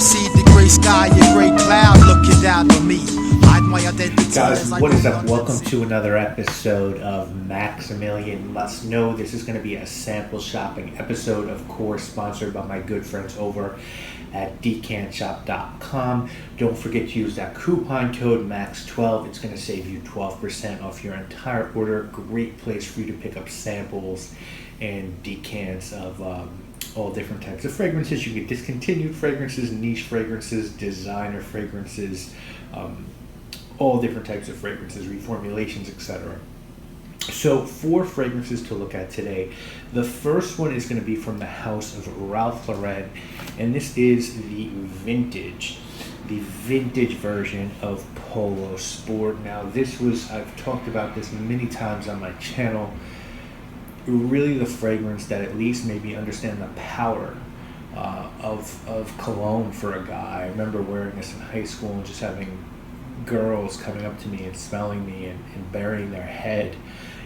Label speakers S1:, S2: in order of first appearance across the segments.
S1: see the gray sky, a gray cloud looking down on me. Hide my identity.
S2: Guys, what is up? Welcome to another episode of Maximilian Must Know. This is going to be a sample shopping episode, of course, sponsored by my good friends over at decantshop.com. Don't forget to use that coupon code MAX12. It's going to save you 12% off your entire order. Great place for you to pick up samples and decants of all different types of fragrances. You get discontinued fragrances, niche fragrances, designer fragrances, all different types of fragrances, reformulations, etc. So 4 fragrances to look at today. The first one is going to be from the house of Ralph Lauren, and this is the vintage version of Polo Sport. Now I've talked about this many times on my channel, really the fragrance that at least made me understand the power of cologne for a guy. I remember wearing this in high school and just having girls coming up to me and smelling me and burying their head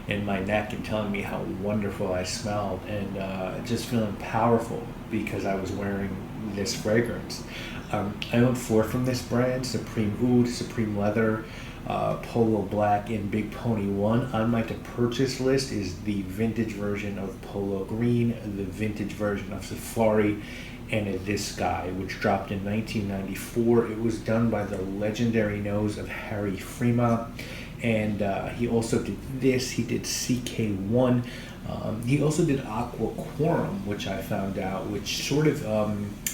S2: in my neck and telling me how wonderful I smelled, and just feeling powerful because I was wearing this fragrance. I own 4 from this brand: Supreme Oud, Supreme Leather, Polo Black, and Big Pony 1. On my to purchase list is the vintage version of Polo Green, the vintage version of Safari, and this guy, which dropped in 1994. It was done by the legendary nose of Harry Fremont, and he also did this. He did CK1. He also did Aqua Quorum, which I found out, which sort of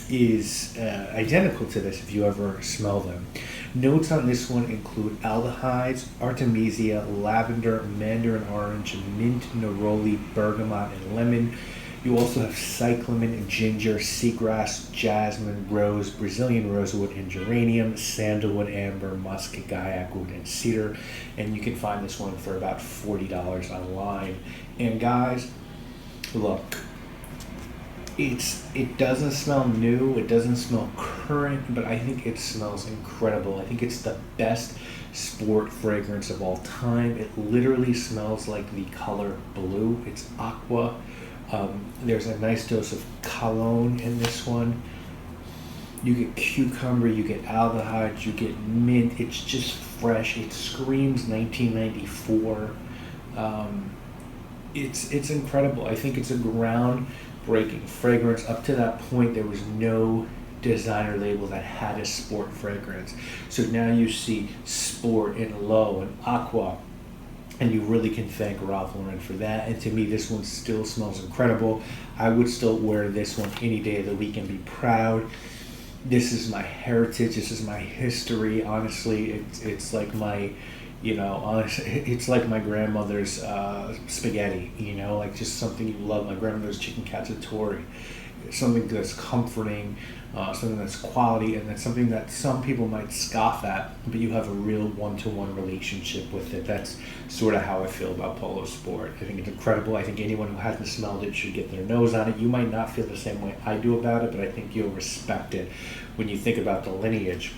S2: is identical to this if you ever smell them. Notes on this one include aldehydes, artemisia, lavender, mandarin orange, mint, neroli, bergamot, and lemon. You also have cyclamen, ginger, seagrass, jasmine, rose, Brazilian rosewood, and geranium, sandalwood, amber, musk, gaiac wood, and cedar. And you can find this one for about $40 online. And guys, look, it doesn't smell new, it doesn't smell current, but I think it smells incredible. I think it's the best sport fragrance of all time. It literally smells like the color blue. It's aqua. There's a nice dose of cologne in this one. You get cucumber, you get aldehydes, you get mint. It's just fresh. It screams 1994. It's incredible. I think it's a groundbreaking fragrance. Up to that point, there was no designer label that had a sport fragrance. So now you see sport and low and aqua, and you really can thank Ralph Lauren for that. And to me, this one still smells incredible. I would still wear this one any day of the week and be proud. This is my heritage. This is my history. Honestly, it's like my, it's like my grandmother's spaghetti. Like just something you love. My grandmother's chicken cacciatore. Something that's comforting, something that's quality, and that's something that some people might scoff at, but you have a real one-to-one relationship with it. That's sort of how I feel about Polo Sport. I think it's incredible. I think anyone who hasn't smelled it should get their nose on it. You might not feel the same way I do about it, but I think you'll respect it when you think about the lineage.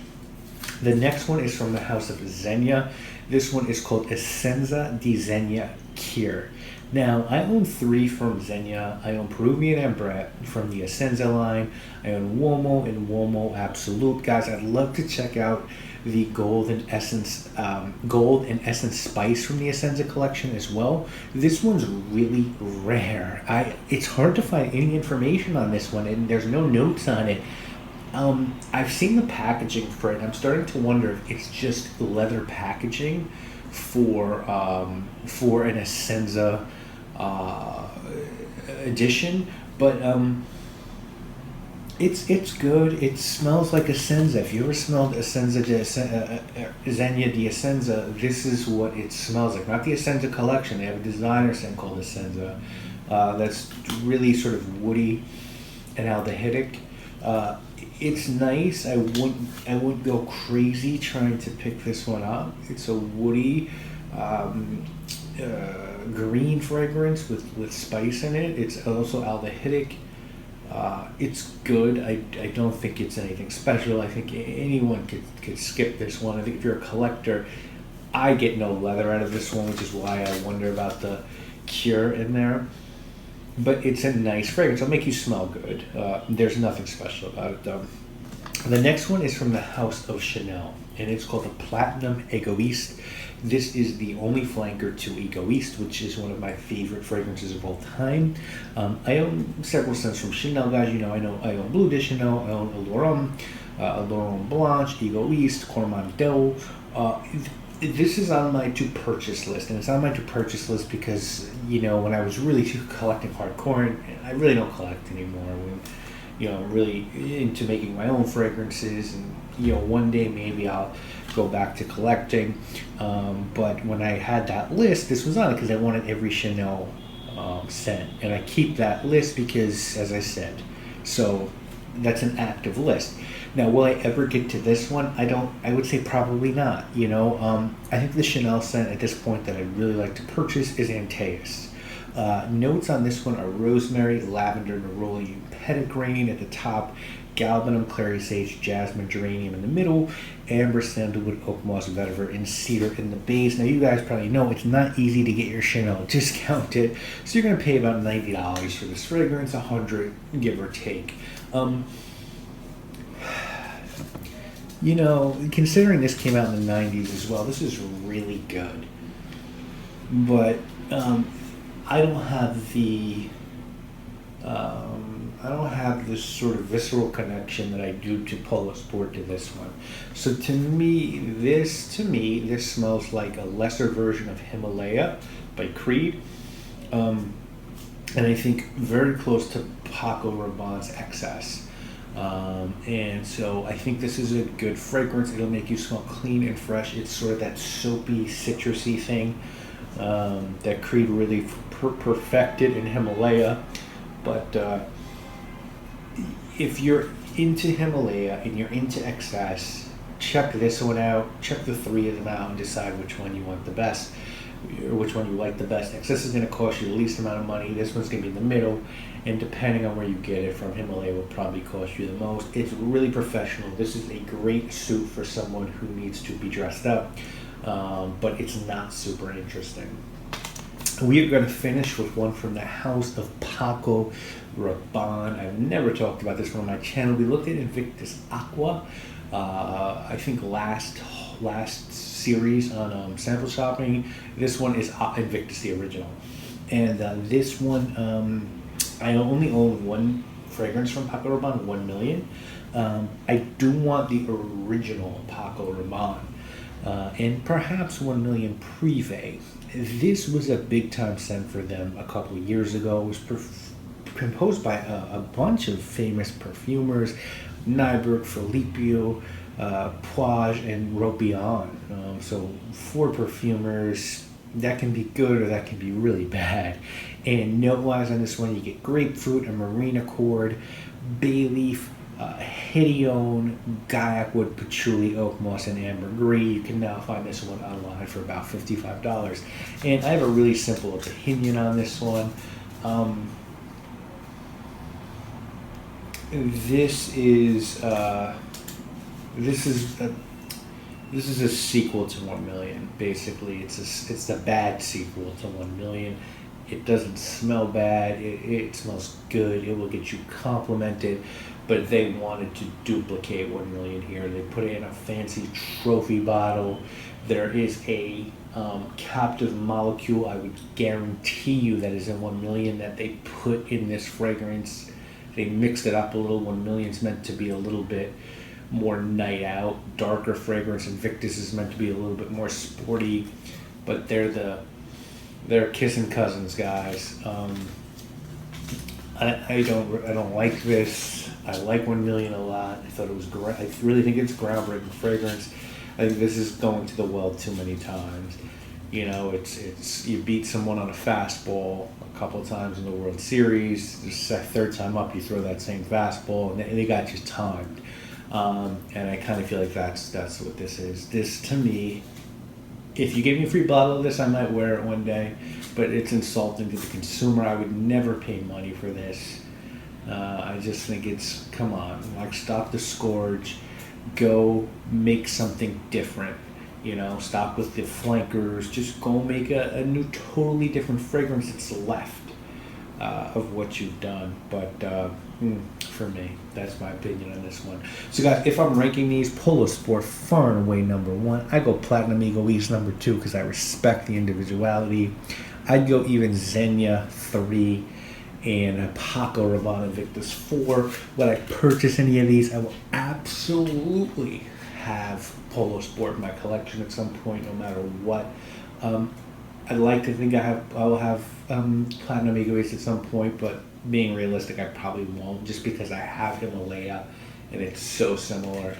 S2: The next one is from the house of Zegna. This one is called Essenza di Zegna Cuir. Now, I own 3 from Zegna. I own Peruvian Ambre from the Essenza line. I own Uomo and Uomo Absolute. Guys, I'd love to check out the Gold and Essence Spice from the Essenza collection as well. This one's really rare. It's hard to find any information on this one, and there's no notes on it. I've seen the packaging for it. I'm starting to wonder if it's just leather packaging for an Essenza edition, but it's good. It smells like Essenza. If you ever smelled Zegna di Essenza, this is what it smells like. Not the Essenza collection. They have a designer scent called Essenza that's really sort of woody and aldehydic. It's nice. I wouldn't go crazy trying to pick this one up. It's a woody green fragrance with spice in it. It's also aldehydic. It's good. I don't think it's anything special. I think anyone could skip this one. I think if you're a collector, I get no leather out of this one, which is why I wonder about the Cuir in there. But it's a nice fragrance. It'll make you smell good. There's nothing special about it, though. The next one is from the house of Chanel, and it's called the Platinum Egoiste. This is the only flanker to Egoiste, which is one of my favorite fragrances of all time. I own several scents from Chanel, guys. You know, I own Bleu de Chanel, I own Laurent Blanche, Egoiste, Cormandel. This is on my to-purchase list, and it's on my to-purchase list because, you know, when I was really collecting hardcore, and I really don't collect anymore, when, you know, really into making my own fragrances, and, you know, one day maybe I'll go back to collecting, but when I had that list, this was on it because I wanted every Chanel scent, and I keep that list because, as I said, so that's an active list. Now, will I ever get to this one? I would say probably not. You know, I think the Chanel scent at this point that I'd really like to purchase is Antaeus. Notes on this one are rosemary, lavender, neroli, petitgrain at the top, galbanum, clary sage, jasmine, geranium in the middle, amber, sandalwood, oak moss, vetiver, and cedar in the base. Now, you guys probably know it's not easy to get your Chanel discounted, so you're going to pay about $90 for this fragrance, $100 give or take. You know, considering this came out in the 90s as well, this is really good. But I don't have this sort of visceral connection that I do to Polo Sport to this one. So to me, this smells like a lesser version of Himalaya by Creed. And I think very close to Paco Rabanne's Excess. And so I think this is a good fragrance. It'll make you smell clean and fresh. It's sort of that soapy, citrusy thing that Creed really perfected in Himalaya. But if you're into Himalaya and you're into Excess, check this one out. Check the three of them out and decide which one you want the best, or which one you like the best. Excess is going to cost you the least amount of money. This one's going to be in the middle, and depending on where you get it from, Himalaya will probably cost you the most. It's really professional. This is a great suit for someone who needs to be dressed up, but it's not super interesting. We are going to finish with one from the house of Paco Rabanne. I've never talked about this one on my channel. We looked at Invictus Aqua, I think last series on sample shopping. This one is Invictus, the original. And this one, I only own one fragrance from Paco Rabanne, 1 million. I do want the original Paco Rabanne, and perhaps 1 million Privé. This was a big time scent for them a couple of years ago. It was composed by a bunch of famous perfumers, Nyberg, Filippo, Puig, and Rabbane. So 4 perfumers. That can be good or that can be really bad. And note-wise on this one, you get grapefruit, a marine accord, bay leaf, hedione, gaiac wood, patchouli, oak moss, and ambergris. You can now find this one online for about $55. And I have a really simple opinion on this one. This is a sequel to 1 million. Basically, it's a bad sequel to 1 million. It doesn't smell bad. It smells good. It will get you complimented. But they wanted to duplicate 1 million here. They put it in a fancy trophy bottle. There is a captive molecule. I would guarantee you that is in 1 million that they put in this fragrance. They mixed it up a little. 1 million is meant to be a little bit more night out, darker fragrance. Invictus is meant to be a little bit more sporty, but they're kissing cousins, guys. I don't like this. I like 1 million a lot. I thought it was great. I really think it's groundbreaking fragrance. I think this is going to the well too many times. You know, it's you beat someone on a fastball a couple of times in the World Series. The third time up, you throw that same fastball, and they got you timed. And I kind of feel like that's what this is. This, to me, if you gave me a free bottle of this, I might wear it one day, but it's insulting to the consumer. I would never pay money for this. I just think it's, come on, like, stop the scourge, go make something different. You know, stop with the flankers, just go make a new, totally different fragrance that's left of what you've done. But For me. That's my opinion on this one. So guys, if I'm ranking these, Polo Sport far and away number 1. I go Platinum Egoiste number 2 because I respect the individuality. I'd go even Zegna 3 and Paco, Rabbane, Invictus 4. Would I purchase any of these? I will absolutely have Polo Sport in my collection at some point, no matter what. I'd like to think I'll have Platinum Egoiste at some point, but being realistic, I probably won't, just because I have Himalaya and it's so similar.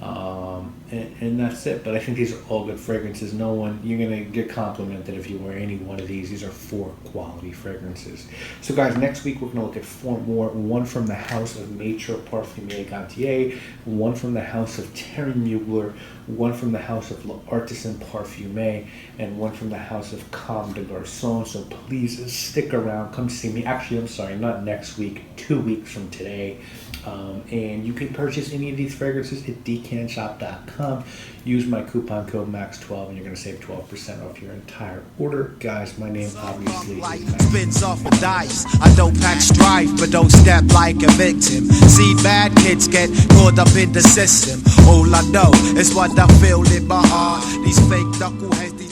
S2: And that's it. But I think these are all good fragrances. You're gonna get complimented if you wear any one of these. These are 4 quality fragrances. So guys, next week we're gonna look at 4 more. One from the house of Maître Parfumé Gantier, one from the house of Terry Mugler, one from the house of L'Artisan Parfumé, and one from the house of Comme des Garçons. So please stick around, come see me. Actually, I'm sorry, not next week, 2 weeks from today. And you can purchase any of these fragrances at decantshop.com. Use my coupon code MAX12 and you're going to save 12% off your entire order. Guys, my name obviously is
S1: spins off the dice. I don't pack strife, but don't step like a victim. See bad kids get caught up in the system. All I know is what I feel in my heart. These fake knuckleheads,